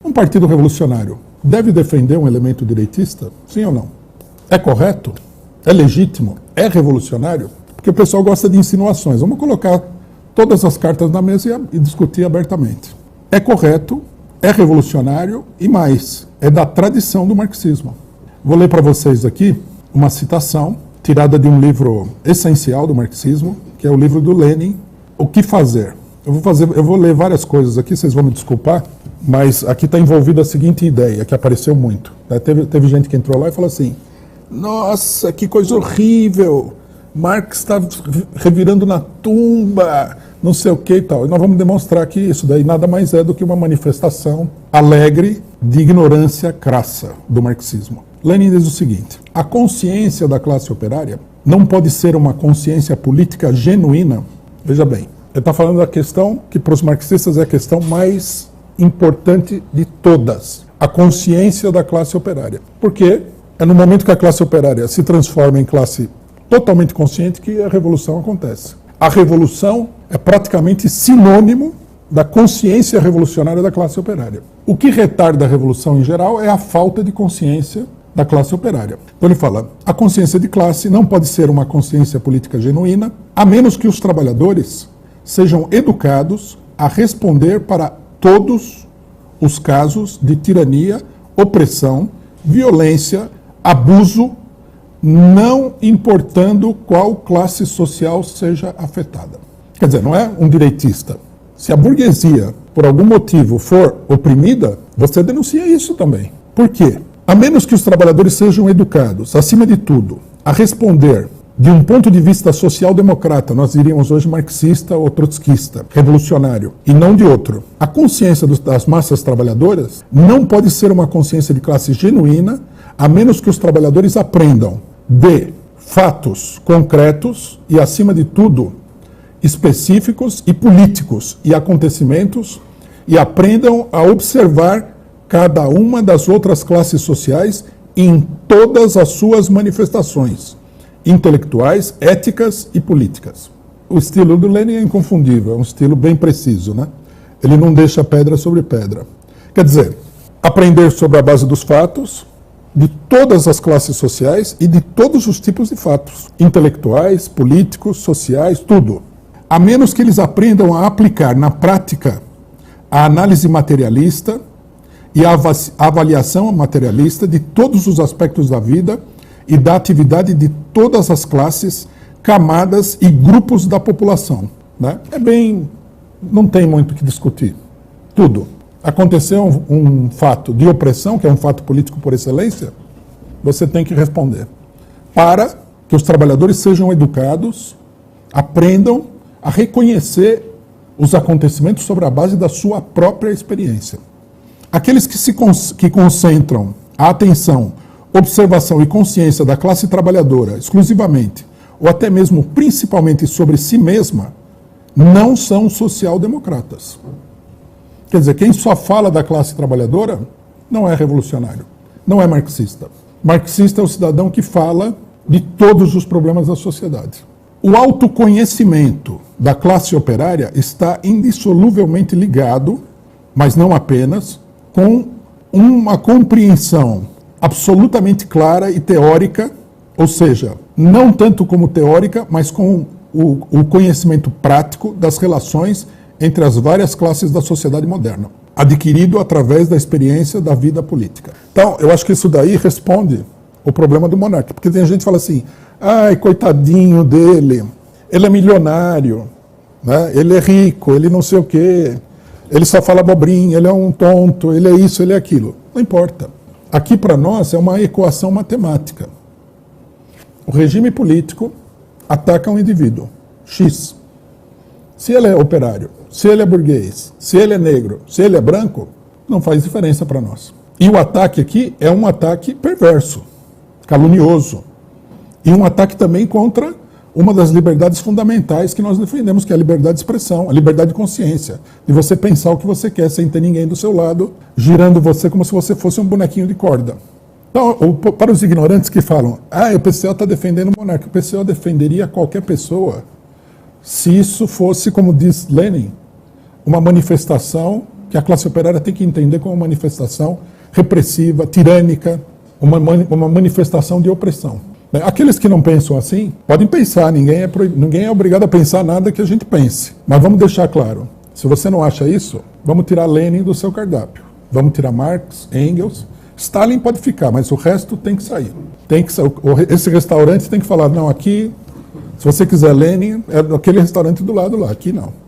Um partido revolucionário deve defender um elemento direitista? Sim ou não? É correto? É legítimo? É revolucionário? Porque o pessoal gosta de insinuações. Vamos colocar todas as cartas na mesa e discutir abertamente. É correto, é revolucionário e mais, é da tradição do marxismo. Vou ler para vocês aqui uma citação tirada de um livro essencial do marxismo, que é o livro do Lenin, O que Fazer. Eu vou ler várias coisas aqui, vocês vão me desculpar, mas aqui está envolvida a seguinte ideia, que apareceu muito. Teve gente que entrou lá e falou assim, nossa, que coisa horrível, Marx está revirando na tumba, não sei o que e tal. E nós vamos demonstrar que isso daí nada mais é do que uma manifestação alegre de ignorância crassa do marxismo. Lenin diz o seguinte, a consciência da classe operária não pode ser uma consciência política genuína. Veja bem, ele está falando da questão que para os marxistas é a questão mais importante de todas, a consciência da classe operária. Porque é no momento que a classe operária se transforma em classe totalmente consciente que a revolução acontece. A revolução é praticamente sinônimo da consciência revolucionária da classe operária. O que retarda a revolução em geral é a falta de consciência da classe operária. Então ele fala, a consciência de classe não pode ser uma consciência política genuína, a menos que os trabalhadores sejam educados a responder para todos os casos de tirania, opressão, violência, abuso, não importando qual classe social seja afetada. Quer dizer, não é um direitista. Se a burguesia, por algum motivo, for oprimida, você denuncia isso também. Por quê? A menos que os trabalhadores sejam educados, acima de tudo, a responder de um ponto de vista social-democrata, nós diríamos hoje marxista ou trotskista, revolucionário, e não de outro. A consciência das massas trabalhadoras não pode ser uma consciência de classe genuína, a menos que os trabalhadores aprendam de fatos concretos e, acima de tudo, específicos e políticos e acontecimentos e aprendam a observar cada uma das outras classes sociais em todas as suas manifestações intelectuais, éticas e políticas. O estilo do Lenin é inconfundível, é um estilo bem preciso, né? Ele não deixa pedra sobre pedra. Quer dizer, aprender sobre a base dos fatos, de todas as classes sociais e de todos os tipos de fatos, intelectuais, políticos, sociais, tudo. A menos que eles aprendam a aplicar na prática a análise materialista e a avaliação materialista de todos os aspectos da vida e da atividade de todas as classes, camadas e grupos da população. Né? Não tem muito o que discutir. Tudo. Aconteceu um fato de opressão, que é um fato político por excelência, você tem que responder. Para que os trabalhadores sejam educados, aprendam a reconhecer os acontecimentos sobre a base da sua própria experiência. Aqueles que concentram a atenção, observação e consciência da classe trabalhadora exclusivamente, ou até mesmo principalmente sobre si mesma, não são social-democratas. Quer dizer, quem só fala da classe trabalhadora não é revolucionário, não é marxista. Marxista é o cidadão que fala de todos os problemas da sociedade. O autoconhecimento da classe operária está indissoluvelmente ligado, mas não apenas, com uma compreensão absolutamente clara e teórica, ou seja, não tanto como teórica, mas com o conhecimento prático das relações entre as várias classes da sociedade moderna, adquirido através da experiência da vida política. Então, eu acho que isso daí responde o problema do monarca, porque tem gente que fala assim, ai, coitadinho dele, ele é milionário, né? Ele é rico, ele não sei o quê, ele só fala abobrinha, ele é um tonto, ele é isso, ele é aquilo. Não importa. Aqui para nós é uma equação matemática. O regime político ataca um indivíduo, X. Se ele é operário, se ele é burguês, se ele é negro, se ele é branco, não faz diferença para nós. E o ataque aqui é um ataque perverso, calunioso. E um ataque também contra uma das liberdades fundamentais que nós defendemos, que é a liberdade de expressão, a liberdade de consciência, de você pensar o que você quer sem ter ninguém do seu lado, girando você como se você fosse um bonequinho de corda. Então, para os ignorantes que falam, o PCO está defendendo o monarca, o PCO defenderia qualquer pessoa se isso fosse, como diz Lenin, uma manifestação que a classe operária tem que entender como uma manifestação repressiva, tirânica, uma manifestação de opressão. Aqueles que não pensam assim, podem pensar, ninguém é obrigado a pensar nada que a gente pense. Mas vamos deixar claro, se você não acha isso, vamos tirar Lenin do seu cardápio. Vamos tirar Marx, Engels, Stalin pode ficar, mas o resto tem que sair. Esse restaurante tem que falar, não, aqui, se você quiser Lenin, é aquele restaurante do lado lá, aqui não.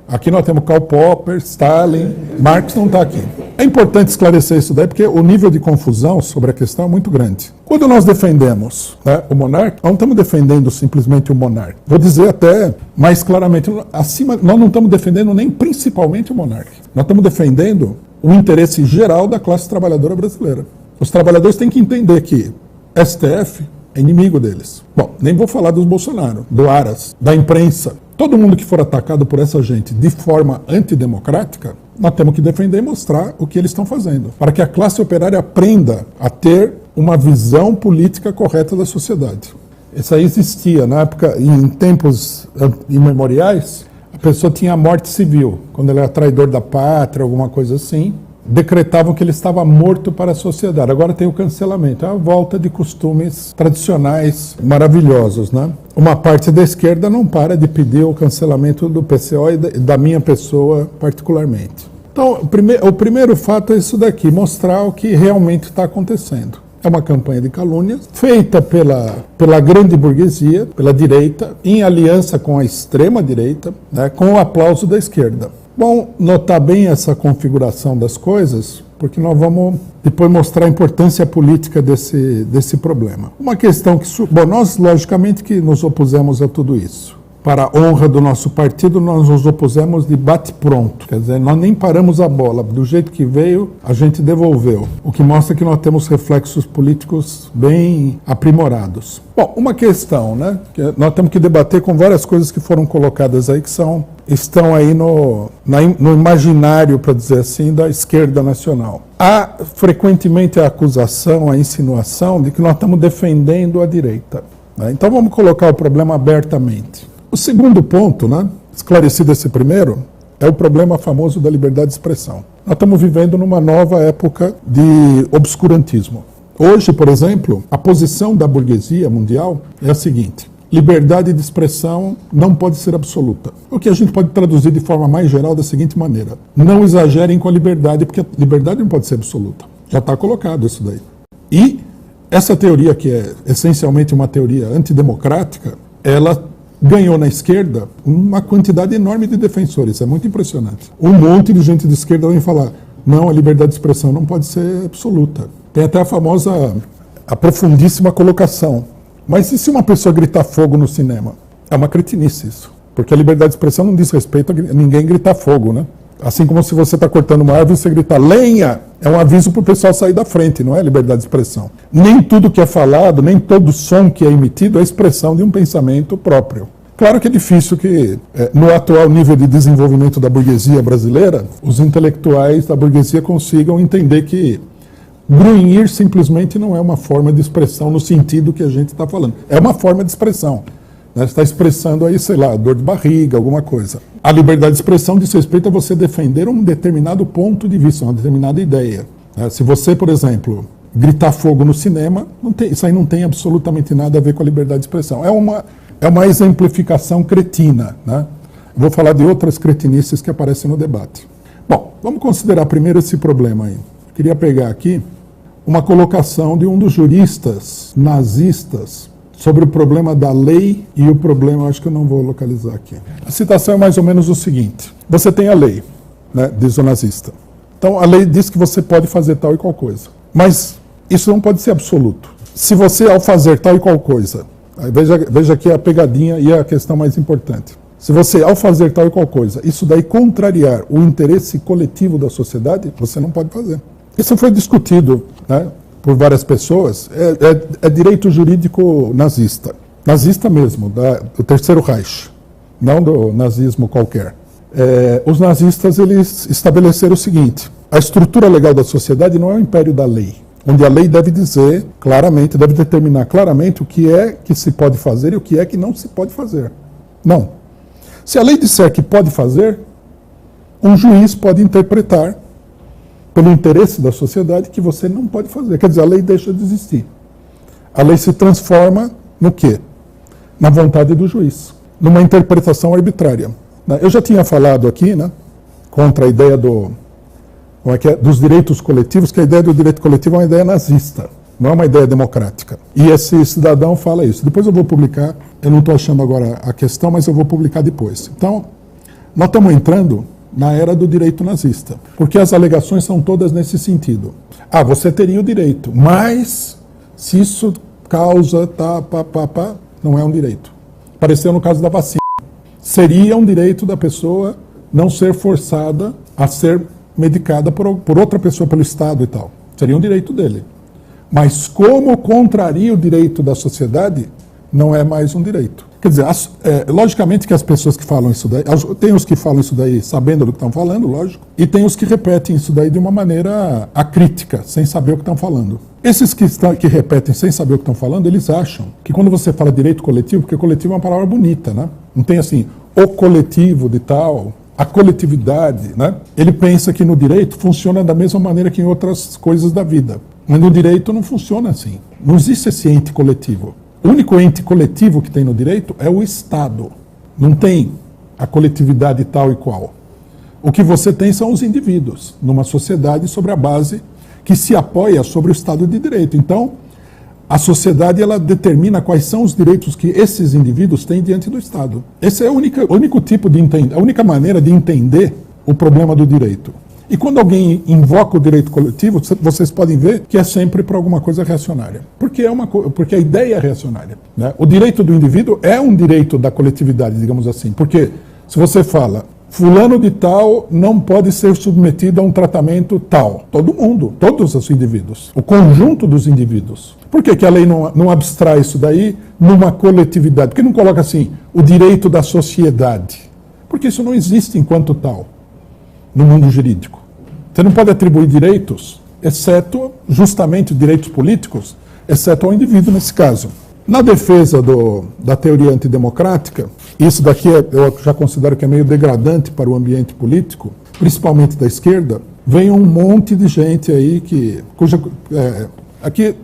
Aqui nós temos Karl Popper, Stalin, Marx não está aqui. É importante esclarecer isso daí, porque o nível de confusão sobre a questão é muito grande. Quando nós defendemos, né, o monarca, nós não estamos defendendo simplesmente o monarca. Vou dizer até mais claramente, nós não estamos defendendo nem principalmente o monarca. Nós estamos defendendo o interesse geral da classe trabalhadora brasileira. Os trabalhadores têm que entender que STF é inimigo deles. Bom, nem vou falar dos Bolsonaro, do Aras, da imprensa. Todo mundo que for atacado por essa gente de forma antidemocrática, nós temos que defender e mostrar o que eles estão fazendo, para que a classe operária aprenda a ter uma visão política correta da sociedade. Isso aí existia na época, em tempos imemoriais, a pessoa tinha a morte civil, quando ele era traidor da pátria, alguma coisa assim, decretavam que ele estava morto para a sociedade. Agora tem o cancelamento, é a volta de costumes tradicionais maravilhosos, né? Uma parte da esquerda não para de pedir o cancelamento do PCO e da minha pessoa particularmente. Então, o primeiro fato é isso daqui, mostrar o que realmente está acontecendo. É uma campanha de calúnias feita pela grande burguesia, pela direita, em aliança com a extrema-direita, né, com o aplauso da esquerda. Bom, notar bem essa configuração das coisas, porque nós vamos depois mostrar a importância política desse problema. Uma questão que... Bom, nós, logicamente, que nos opusemos a tudo isso. Para a honra do nosso partido, nós nos opusemos de bate-pronto. Quer dizer, nós nem paramos a bola. Do jeito que veio, a gente devolveu. O que mostra que nós temos reflexos políticos bem aprimorados. Bom, uma questão, né? Que nós temos que debater com várias coisas que foram colocadas aí, que estão aí no imaginário, para dizer assim, da esquerda nacional. Há frequentemente a acusação, a insinuação de que nós estamos defendendo a direita, né? Então vamos colocar o problema abertamente. O segundo ponto, né, esclarecido esse primeiro, é o problema famoso da liberdade de expressão. Nós estamos vivendo numa nova época de obscurantismo. Hoje, por exemplo, a posição da burguesia mundial é a seguinte: liberdade de expressão não pode ser absoluta. O que a gente pode traduzir de forma mais geral da seguinte maneira: não exagerem com a liberdade, porque a liberdade não pode ser absoluta. Já está colocado isso daí. E essa teoria, que é essencialmente uma teoria antidemocrática, ela ganhou na esquerda uma quantidade enorme de defensores. É muito impressionante. Um monte de gente de esquerda vem falar: não, a liberdade de expressão não pode ser absoluta. Tem até a profundíssima colocação: mas e se uma pessoa gritar fogo no cinema? É uma cretinice isso. Porque a liberdade de expressão não diz respeito a ninguém gritar fogo, né? Assim como se você está cortando uma árvore e você gritar lenha, é um aviso para o pessoal sair da frente, não é liberdade de expressão. Nem tudo que é falado, nem todo som que é emitido é expressão de um pensamento próprio. Claro que é difícil que, no atual nível de desenvolvimento da burguesia brasileira, os intelectuais da burguesia consigam entender que grunhir simplesmente não é uma forma de expressão no sentido que a gente está falando. É uma forma de expressão. Você está expressando aí, sei lá, dor de barriga, alguma coisa. A liberdade de expressão diz respeito a você defender um determinado ponto de vista, uma determinada ideia. Se você, por exemplo, gritar fogo no cinema, isso aí não tem absolutamente nada a ver com a liberdade de expressão. É uma exemplificação cretina, né? Vou falar de outras cretinices que aparecem no debate. Bom, vamos considerar primeiro esse problema aí. Queria pegar aqui uma colocação de um dos juristas nazistas sobre o problema da lei e o problema, acho que eu não vou localizar aqui. A citação é mais ou menos o seguinte: você tem a lei, né, diz o nazista. Então a lei diz que você pode fazer tal e qual coisa, mas isso não pode ser absoluto. Se você, ao fazer tal e qual coisa, veja aqui a pegadinha e a questão mais importante. Se você, ao fazer tal e qual coisa, isso daí contrariar o interesse coletivo da sociedade, você não pode fazer. Isso foi discutido, né, por várias pessoas. É direito jurídico nazista. Nazista mesmo, do Terceiro Reich, não do nazismo qualquer. Os nazistas, eles estabeleceram o seguinte: a estrutura legal da sociedade não é o império da lei, onde a lei deve dizer claramente, deve determinar claramente o que é que se pode fazer e o que é que não se pode fazer. Não. Se a lei disser que pode fazer, um juiz pode interpretar, pelo interesse da sociedade, que você não pode fazer. Quer dizer, a lei deixa de existir. A lei se transforma no quê? Na vontade do juiz, numa interpretação arbitrária. Eu já tinha falado aqui, né, contra a ideia dos direitos coletivos, que a ideia do direito coletivo é uma ideia nazista, não é uma ideia democrática. E esse cidadão fala isso. Depois eu vou publicar, eu não estou achando agora a questão, mas eu vou publicar depois. Então, nós estamos entrando na era do direito nazista, porque as alegações são todas nesse sentido. Você teria o direito, mas se isso causa, não é um direito. Apareceu no caso da vacina. Seria um direito da pessoa não ser forçada a ser medicada por outra pessoa, pelo Estado e tal. Seria um direito dele. Mas como contraria o direito da sociedade, não é mais um direito. Quer dizer, logicamente que as pessoas que falam isso daí, tem os que falam isso daí sabendo do que estão falando, lógico, e tem os que repetem isso daí de uma maneira acrítica, sem saber o que estão falando. Esses que repetem sem saber o que estão falando, eles acham que quando você fala direito coletivo, porque coletivo é uma palavra bonita, né? Não tem assim, o coletivo de tal, a coletividade, né? Ele pensa que no direito funciona da mesma maneira que em outras coisas da vida. Mas no direito não funciona assim. Não existe esse ente coletivo. O único ente coletivo que tem no direito é o Estado. Não tem a coletividade tal e qual. O que você tem são os indivíduos, numa sociedade sobre a base que se apoia sobre o Estado de Direito. Então, a sociedade ela determina quais são os direitos que esses indivíduos têm diante do Estado. Esse é o único tipo de a única maneira de entender o problema do direito. E quando alguém invoca o direito coletivo, vocês podem ver que é sempre por alguma coisa reacionária. Porque a ideia é reacionária, né? O direito do indivíduo é um direito da coletividade, digamos assim. Porque se você fala, fulano de tal não pode ser submetido a um tratamento tal. Todo mundo, todos os indivíduos, o conjunto dos indivíduos. Por que a lei não abstrai isso daí numa coletividade? Por que não coloca assim, o direito da sociedade? Porque isso não existe enquanto tal no mundo jurídico. Você não pode atribuir direitos, exceto justamente direitos políticos, exceto ao indivíduo nesse caso. Na defesa da teoria antidemocrática, isso daqui eu já considero que é meio degradante para o ambiente político, principalmente da esquerda, vem um monte de gente aí aqui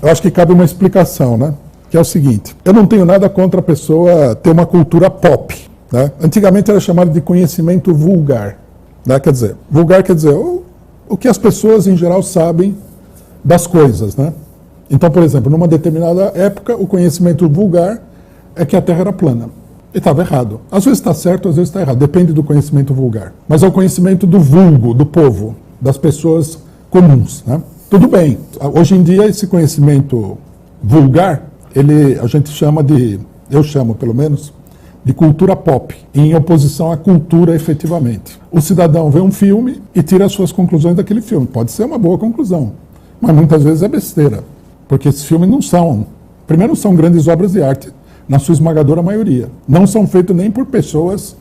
eu acho que cabe uma explicação, né? Que é o seguinte, eu não tenho nada contra a pessoa ter uma cultura pop, né? Antigamente era chamado de conhecimento vulgar. Quer dizer, vulgar quer dizer o que as pessoas em geral sabem das coisas, né? Então, por exemplo, numa determinada época, o conhecimento vulgar é que a Terra era plana. E estava errado. Às vezes está certo, às vezes está errado. Depende do conhecimento vulgar. Mas é o conhecimento do vulgo, do povo, das pessoas comuns, né? Tudo bem. Hoje em dia, esse conhecimento vulgar, a gente chama eu chamo pelo menos, de cultura pop, em oposição à cultura efetivamente. O cidadão vê um filme e tira as suas conclusões daquele filme. Pode ser uma boa conclusão, mas muitas vezes é besteira, porque esses filmes primeiro não são grandes obras de arte, na sua esmagadora maioria. Não são feitos nem por pessoas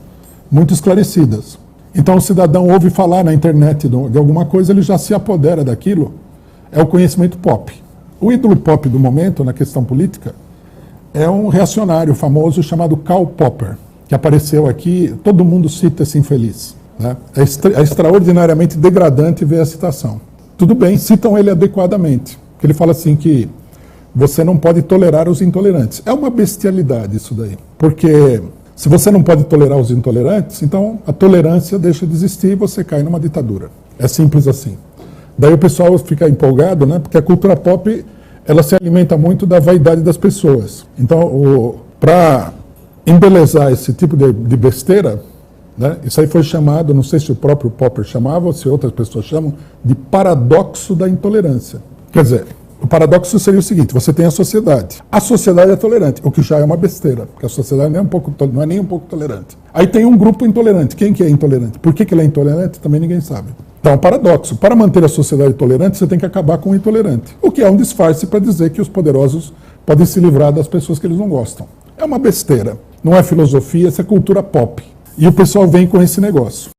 muito esclarecidas. Então o cidadão ouve falar na internet de alguma coisa, ele já se apodera daquilo, é o conhecimento pop. O ídolo pop do momento, na questão política, é um reacionário famoso chamado Karl Popper, que apareceu aqui, todo mundo cita esse infeliz, né? É extraordinariamente degradante ver a citação. Tudo bem, citam ele adequadamente, porque ele fala assim que você não pode tolerar os intolerantes. É uma bestialidade isso daí, porque se você não pode tolerar os intolerantes, então a tolerância deixa de existir e você cai numa ditadura. É simples assim. Daí o pessoal fica empolgado, né? Porque a cultura pop ela se alimenta muito da vaidade das pessoas. Então, para embelezar esse tipo de besteira, né, isso aí foi chamado, não sei se o próprio Popper chamava ou se outras pessoas chamam, de paradoxo da intolerância. Quer dizer, o paradoxo seria o seguinte, você tem a sociedade é tolerante, o que já é uma besteira, porque a sociedade não é nem um pouco tolerante. Aí tem um grupo intolerante. Quem que é intolerante? Por que ele é intolerante? Também ninguém sabe. Então, é um paradoxo. Para manter a sociedade tolerante, você tem que acabar com o intolerante. O que é um disfarce para dizer que os poderosos podem se livrar das pessoas que eles não gostam. É uma besteira. Não é filosofia, isso é cultura pop. E o pessoal vem com esse negócio.